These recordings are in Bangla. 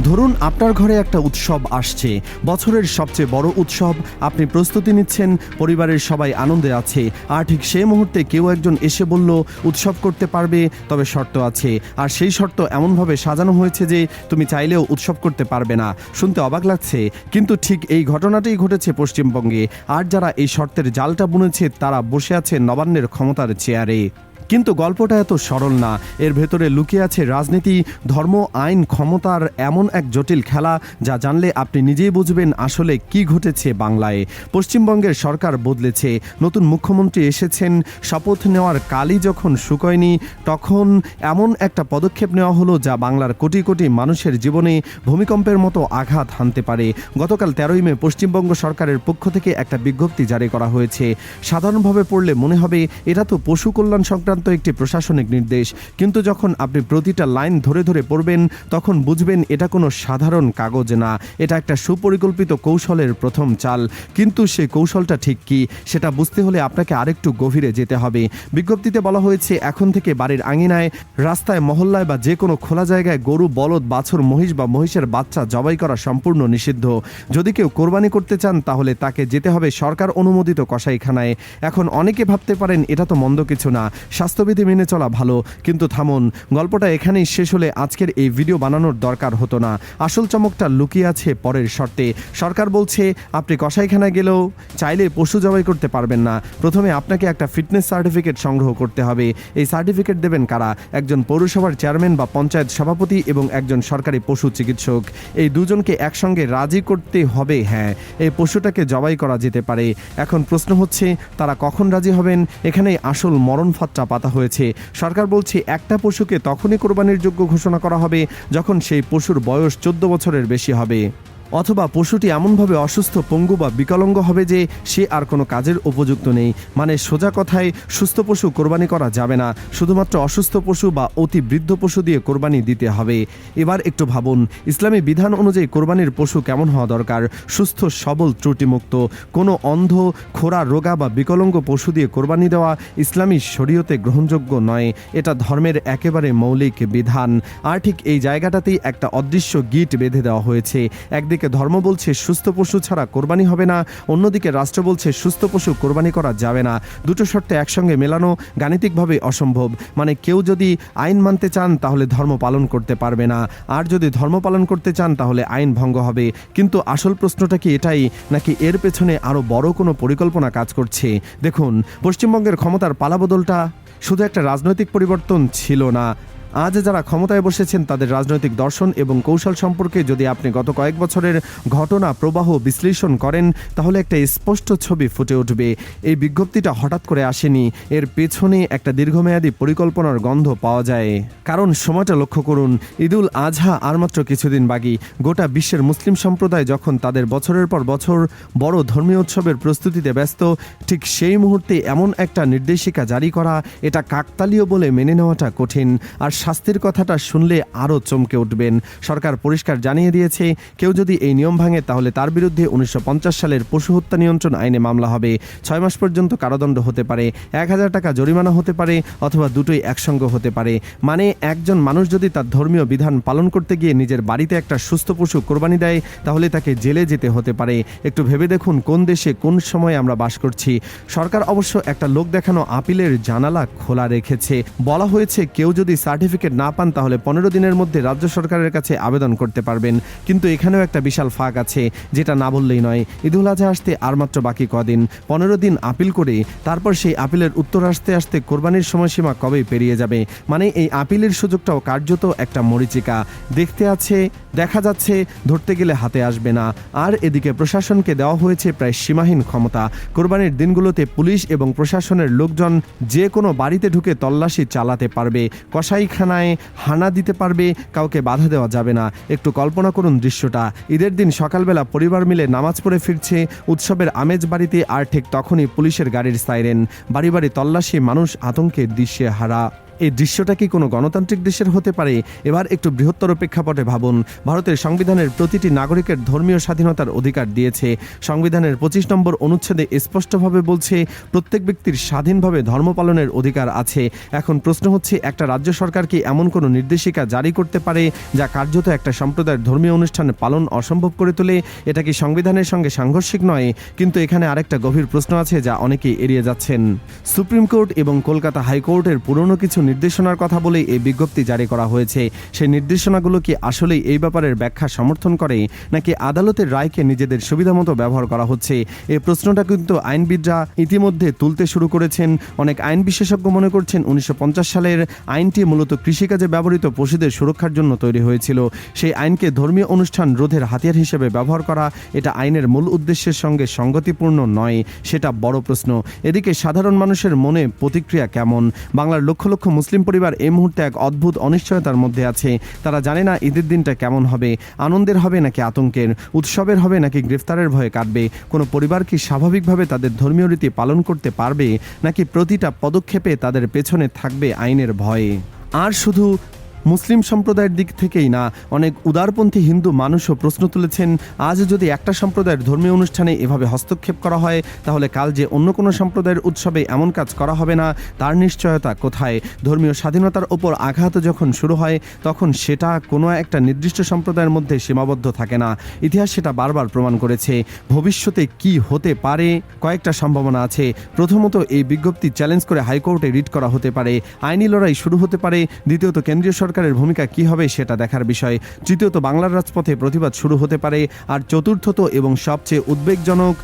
ধরুন আপনার ঘরে একটা উৎসব আসছে, বছরের সবচেয়ে বড় উৎসব। আপনি প্রস্তুতি নিচ্ছেন, পরিবারের সবাই আনন্দে আছে। আর ঠিক সেই মুহূর্তে কেউ একজন এসে বলল উৎসব করতে পারবে, তবে শর্ত আছে। আর সেই শর্ত এমনভাবে সাজানো হয়েছে যে তুমি চাইলেও উৎসব করতে পারবে না। শুনতে অবাক লাগছে, কিন্তু ঠিক এই ঘটনাটাই ঘটেছে পশ্চিমবঙ্গে। আর যারা এই শর্তের জালটা বুনেছে তারা বসে আছে নবান্নের ক্ষমতার চেয়ারে। কিন্তু গল্পটা এত সরল না, এর ভেতরে লুকিয়ে আছে রাজনীতি, ধর্ম, আইন, ক্ষমতার এমন এক জটিল খেলা যা জানলে আপনি নিজেই বুঝবেন আসলে কি ঘটেছে বাংলায়। পশ্চিমবঙ্গের সরকার বদলেছে, নতুন মুখ্যমন্ত্রী এসেছেন। শপথ নেওয়ার কালই যখন শুকোয়নি, তখন এমন একটা পদক্ষেপ নেওয়া হলো যা বাংলার কোটি কোটি মানুষের জীবনে ভূমিকম্পের মতো আঘাত হানতে পারে। গতকাল 13ই মে পশ্চিমবঙ্গ সরকারের পক্ষ থেকে একটা বিজ্ঞপ্তি জারি করা হয়েছে। সাধারণভাবে পড়লে মনে হবে এটা তো পশু কল্যাণ সংক্রান্ত একটি প্রশাসনিক নির্দেশ, কিন্তু যখন আপনি প্রতিটা লাইন ধরে ধরে পড়বেন তখন বুঝবেন এটা কোনো সাধারণ কাগজ না, এটা একটা সুপরিকল্পিত কৌশলের প্রথম চাল। কিন্তু সেই কৌশলটা ঠিক কি সেটা বুঝতে হলে আপনাকে আরেকটু গভীরে যেতে হবে। বিজ্ঞপ্তিতে বলা হয়েছে এখন থেকে বাড়ির আঙিনায়, রাস্তায়, মহল্লায় বা যে কোনো খোলা জায়গায় গরু, বলদ, বাছুর, মহিষ বা মহিষের বাচ্চা জবাই করা সম্পূর্ণ নিষিদ্ধ। যদি কেউ কোরবানি করতে চান তাহলে তাকে যেতে হবে সরকার অনুমোদিত কসাইখানায়। এখন অনেকে ভাবতে পারেন এটা তো মন্দ কিছু না, স্বাস্থ্যবিধি মেনে চলা ভালো। কিন্তু থামুন, গল্পটা এখানেই শেষ হলে আজকের এই ভিডিও বানানোর দরকার হতো না। আসল চমকটা লুকিয়ে আছে পরের শর্তে। সরকার বলছে আপনি কসাইখানায় গেলেও চাইলে পশু জবাই করতে পারবেন না। প্রথমে আপনাকে একটা ফিটনেস সার্টিফিকেট সংগ্রহ করতে হবে। এই সার্টিফিকেট দেবেন কারা? একজন পৌরসভার চেয়ারম্যান বা পঞ্চায়েত সভাপতি এবং একজন সরকারি পশু চিকিৎসক। এই দুজনকে একসঙ্গে রাজি করতে হবে। হ্যাঁ, এই পশুটাকে জবাই করা যেতে পারে। এখন প্রশ্ন হচ্ছে তারা কখন রাজি হবেন? এখানেই আসল মরণ ফাঁদটা পাতা হয়েছে। সরকার বলছে একটা পশুকে তখনই কোরবানির যোগ্য ঘোষণা করা হবে যখন সেই পশুর বয়স 14 বছরের বেশি হবে, অথবা পশুটি এমনভাবে অসুস্থ, পঙ্গু বা বিকলাঙ্গ হবে যে সে আর কোনো কাজের উপযুক্ত নেই। মানে সোজা কথায় সুস্থ পশু কোরবানি করা যাবে না, শুধুমাত্র অসুস্থ পশু বা অতি বৃদ্ধ পশু দিয়ে কোরবানি দিতে হবে। এবার একটু ভাবুন, ইসলামী বিধান অনুযায়ী কোরবানির পশু কেমন হওয়া দরকার? সুস্থ, সবল, ত্রুটিমুক্ত। কোনো অন্ধ, খোঁড়া, রোগা বা বিকলাঙ্গ পশু দিয়ে কোরবানি দেওয়া ইসলামী শরীয়তে গ্রহণযোগ্য নয়। এটা ধর্মের একেবারে মৌলিক বিধান। আর ঠিক এই জায়গাটাতেই একটা অদৃশ্য গিট বেঁধে দেওয়া হয়েছে। একদিকে ধর্ম বলছে সুস্থ পশু ছাড়া কোরবানি হবে না, অন্যদিকে রাষ্ট্র বলছে সুস্থ পশু কোরবানি করা যাবে না। দুটো শর্তে একসঙ্গে মেলানো গাণিতিকভাবে অসম্ভব। মানে কেউ যদি আইন মানতে চান তাহলে ধর্ম পালন করতে পারবে না, আর যদি ধর্ম পালন করতে চান তাহলে আইন ভঙ্গ হবে। কিন্তু আসল প্রশ্নটা কি এটাই, নাকি এর পেছনে আরও বড় কোনো পরিকল্পনা কাজ করছে? দেখুন, পশ্চিমবঙ্গের ক্ষমতার পালাবদলটা শুধু একটা রাজনৈতিক পরিবর্তন ছিল না। আজ যারা ক্ষমতায় বসেছেন তাদের রাজনৈতিক দর্শন এবং কৌশল সম্পর্কে যদি আপনি গত কয়েক বছরের ঘটনা প্রবাহ বিশ্লেষণ করেন তাহলে একটা স্পষ্ট ছবি ফুটে উঠবে। এই বিজ্ঞপ্তিটা হঠাৎ করে আসেনি, এর পেছনে একটা দীর্ঘমেয়াদী পরিকল্পনার গন্ধ পাওয়া যায়। কারণ সময়টা লক্ষ্য করুন, ঈদুল আজহা আর মাত্র কিছুদিন বাকি। গোটা বিশ্বের মুসলিম সম্প্রদায় যখন তাদের বছরের পর বছর বড় ধর্মীয় উৎসবের প্রস্তুতিতে ব্যস্ত, ঠিক সেই মুহূর্তে এমন একটা নির্দেশিকা জারি করা, এটা কাকতালীয় বলে মেনে নেওয়াটা কঠিন। আর শাস্তির কথাটা শুনলে আরও চমকে উঠবেন। সরকার পরিষ্কার জানিয়ে দিয়েছে কেউ যদি এই নিয়ম ভাঙে তাহলে তার বিরুদ্ধে 1950 সালের পশু হত্যা নিয়ন্ত্রণ আইনে মামলা হবে। 6 মাস পর্যন্ত কারাদণ্ড হতে পারে, 1000 টাকা জরিমানা হতে পারে, অথবা দুটোই একসঙ্গে হতে পারে। মানে একজন মানুষ যদি তার ধর্মীয় বিধান পালন করতে গিয়ে নিজের বাড়িতে একটা সুস্থ পশু কোরবানি দেয় তাহলে তাকে জেলে যেতে হতে পারে। একটু ভেবে দেখুন কোন দেশে কোন সময়ে আমরা বাস করছি। সরকার অবশ্য একটা লোক দেখানো আপিলের জানালা খোলা রেখেছে। বলা হয়েছে কেউ যদি সার্টিফিকেট না পান তাহলে 15 দিনের মধ্যে রাজ্য সরকারের কাছে আবেদন করতে পারবেন। কিন্তু এখানেও একটা বিশাল ফাঁক আছে, যেটা না বললেই নয়। ঈদুল আজহা আসতে আর মাত্র বাকি কদিন, 15 দিন আপিল করে তারপর সেই আপিলের উত্তর আসতে আসতে কোরবানির সময়সীমা কবে পেরিয়ে যাবে। মানে এই আপিলের সুযোগটাও কার্যত একটা মরীচিকা। দেখা যাচ্ছে ধরতে গেলে হাতে আসবে না। আর এদিকে প্রশাসনকে দেওয়া হয়েছে প্রায় সীমাহীন ক্ষমতা। কোরবানির দিনগুলোতে পুলিশ এবং প্রশাসনের লোকজন যে কোনো বাড়িতে ঢুকে তল্লাশি চালাতে পারবে, কসাইখানায় হানা দিতে পারবে, কাউকে বাধা দেওয়া যাবে না। একটু কল্পনা করুন দৃশ্যটা। ঈদের দিন সকালবেলা পরিবার মিলে নামাজ পড়ে ফিরছে, উৎসবের আমেজ বাড়িতে, আর ঠিক তখনই পুলিশের গাড়ির সাইরেন, বাড়ি বাড়ি তল্লাশি, মানুষ আতঙ্কে দিশেহারা। এই দৃশ্যটা কি কোনো গণতান্ত্রিক দেশের হতে পারে? এবার একটু বৃহত্তর প্রেক্ষাপটে ভাবুন। ভারতের সংবিধানের প্রতিটি নাগরিকের ধর্মীয় স্বাধীনতার অধিকার দিয়েছে। সংবিধানের 25 নম্বর অনুচ্ছেদে স্পষ্টভাবে বলছে প্রত্যেক ব্যক্তির স্বাধীনভাবে ধর্ম পালনের অধিকার আছে। এখন প্রশ্ন হচ্ছে, একটা রাজ্য সরকার কি এমন কোনো নির্দেশিকা জারি করতে পারে যা কার্যত একটা সম্প্রদায়ের ধর্মীয় অনুষ্ঠান পালন অসম্ভব করে তোলে? এটা কি সংবিধানের সঙ্গে সাংঘর্ষিক নয়? কিন্তু এখানে আরেকটা গভীর প্রশ্ন আছে যা অনেকেই এড়িয়ে যাচ্ছেন। সুপ্রিম কোর্ট এবং কলকাতা হাইকোর্টের পুরনো কিছু নির্দেশনার কথা বলে এই বিজ্ঞপ্তি জারি করা হয়েছে। সেই নির্দেশনাগুলো কি আসলেই এই ব্যাপারের ব্যাখ্যা সমর্থন করে, নাকি আদালতের রায়কে নিজেদের সুবিধামতো ব্যবহার করা হচ্ছে? এই প্রশ্নটা কিন্তু আইনবিদরা ইতিমধ্যে তুলতে শুরু করেছেন। অনেক আইন বিশেষজ্ঞ মনে করছেন 1950 সালের আইনটি মূলত কৃষিকাজে ব্যবহৃত পশুদের সুরক্ষার জন্য তৈরি হয়েছিল। সেই আইনকে ধর্মীয় অনুষ্ঠান রোধের হাতিয়ার হিসেবে ব্যবহার করা এটা আইনের মূল উদ্দেশ্যের সঙ্গে সঙ্গতিপূর্ণ নয়, সেটা বড় প্রশ্ন। এদিকে সাধারণ মানুষের মনে প্রতিক্রিয়া কেমন? বাংলার লক্ষ লক্ষ মুসলিম পরিবার এই মুহূর্তে এক অদ্ভুত অনিশ্চয়তার মধ্যে আছে। তারা জানে না ঈদের দিনটা কেমন হবে, আনন্দের হবে নাকি আতঙ্কের, উৎসবের হবে নাকি গ্রেফতারের ভয়ে কাটবে। কোনো পরিবার কি স্বাভাবিকভাবে তাদের ধর্মীয় রীতি পালন করতে পারবে, নাকি প্রতিটা পদক্ষেপে তাদের পেছনে থাকবে আইনের ভয়ে? আর শুধু মুসলিম সম্প্রদায়ের দিক থেকেই না, অনেক উদারপন্থী হিন্দু মানুষও প্রশ্ন তুলেছেন, আজ যদি একটা সম্প্রদায়ের ধর্মীয় অনুষ্ঠানে এভাবে হস্তক্ষেপ করা হয়, তাহলে কাল যে অন্য কোনো সম্প্রদায়ের উৎসবে এমন কাজ করা হবে না, তার নিশ্চয়তা কোথায়? ধর্মীয় স্বাধীনতার ওপর আঘাত যখন শুরু হয়, তখন সেটা কোনো একটা নির্দিষ্ট সম্প্রদায়ের মধ্যে সীমাবদ্ধ থাকে না। ইতিহাস সেটা বারবার প্রমাণ করেছে। ভবিষ্যতে কি হতে পারে? কয়েকটা সম্ভাবনা আছে। প্রথমত, এই বিজ্ঞপ্তি চ্যালেঞ্জ করে হাইকোর্টে রিট করা হতে পারে, আইনি লড়াই শুরু হতে পারে। দ্বিতীয়ত, কেন্দ্রীয় সরকারের ভূমিকা কি হবে সেটা দেখার বিষয়। তৃতীয়ত, বাংলার রাজপথে প্রতিবাদ শুরু হতে পারে। আর চতুর্থত এবং সবচেয়ে উদ্বেগজনক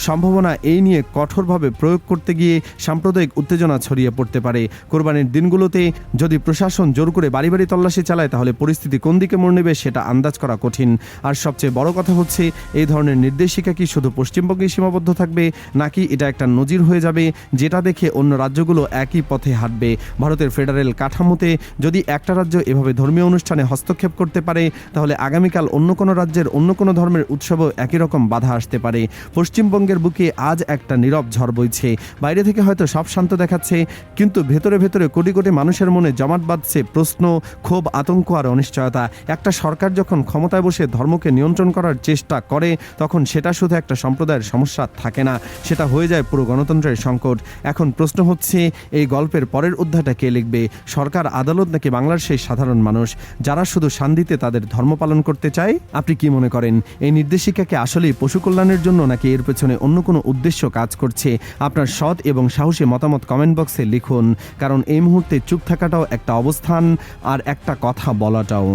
সম্ভাবনা, এই নিয়ে কঠোরভাবে প্রয়োগ করতে গিয়ে সাম্প্রদায়িক উত্তেজনা ছড়িয়ে পড়তে পারে। কোরবানির দিনগুলোতে যদি প্রশাসন জোর করে বাড়ি বাড়ি তল্লাশি চালায়, তাহলে পরিস্থিতি কোন দিকে মোড় নেবে সেটা আন্দাজ করা কঠিন। আর সবচেয়ে বড় কথা হচ্ছে, এই ধরনের নির্দেশিকা কি শুধু পশ্চিমবঙ্গেই সীমাবদ্ধ থাকবে, নাকি এটা একটা নজির হয়ে যাবে যেটা দেখে অন্য রাজ্যগুলো একই পথে হাঁটবে? ভারতের ফেডারেল কাঠামোতে যদি একটা রাজ্য এভাবে ধর্মীয় অনুষ্ঠানে হস্তক্ষেপ করতে পারে, তাহলে আগামীকাল অন্য কোনো রাজ্যের অন্য কোনো ধর্মের উৎসবও একই রকম বাধা আসতে পারে। পশ্চিমবঙ্গের বুকে আজ একটা নীরব ঝড় বইছে। বাইরে থেকে হয়তো সব শান্ত দেখাচ্ছে, কিন্তু ভেতরে ভেতরে কোটি কোটি মানুষের মনে জমাট বাঁধছে প্রশ্ন, ক্ষোভ, আতঙ্ক আর অনিশ্চয়তা। একটা সরকার যখন ক্ষমতায় বসে ধর্মকে নিয়ন্ত্রণ করার চেষ্টা করে, তখন সেটা শুধু একটা সম্প্রদায়ের সমস্যা থাকে না, সেটা হয়ে যায় পুরো গণতন্ত্রের সংকট। এখন প্রশ্ন হচ্ছে, এই গল্পের পরের অধ্যায়টা কে লিখবে? সরকার, আদালত, নাকি বাংলার সেই সাধারণ মানুষ যারা শুধু শান্তিতে তাদের ধর্ম পালন করতে চায়? আপনি কি মনে করেন, এই নির্দেশিকাকে আসলেই পশু কল্যাণের জন্য, নাকি এর পেছনে অন্য কোনো উদ্দেশ্য কাজ করছে? আপনার সৎ এবং সাহসী মতামত কমেন্ট বক্সে লিখুন, কারণ এই মুহূর্তে চুপ থাকাটাও একটা অবস্থান, আর একটা কথা বলাটাও।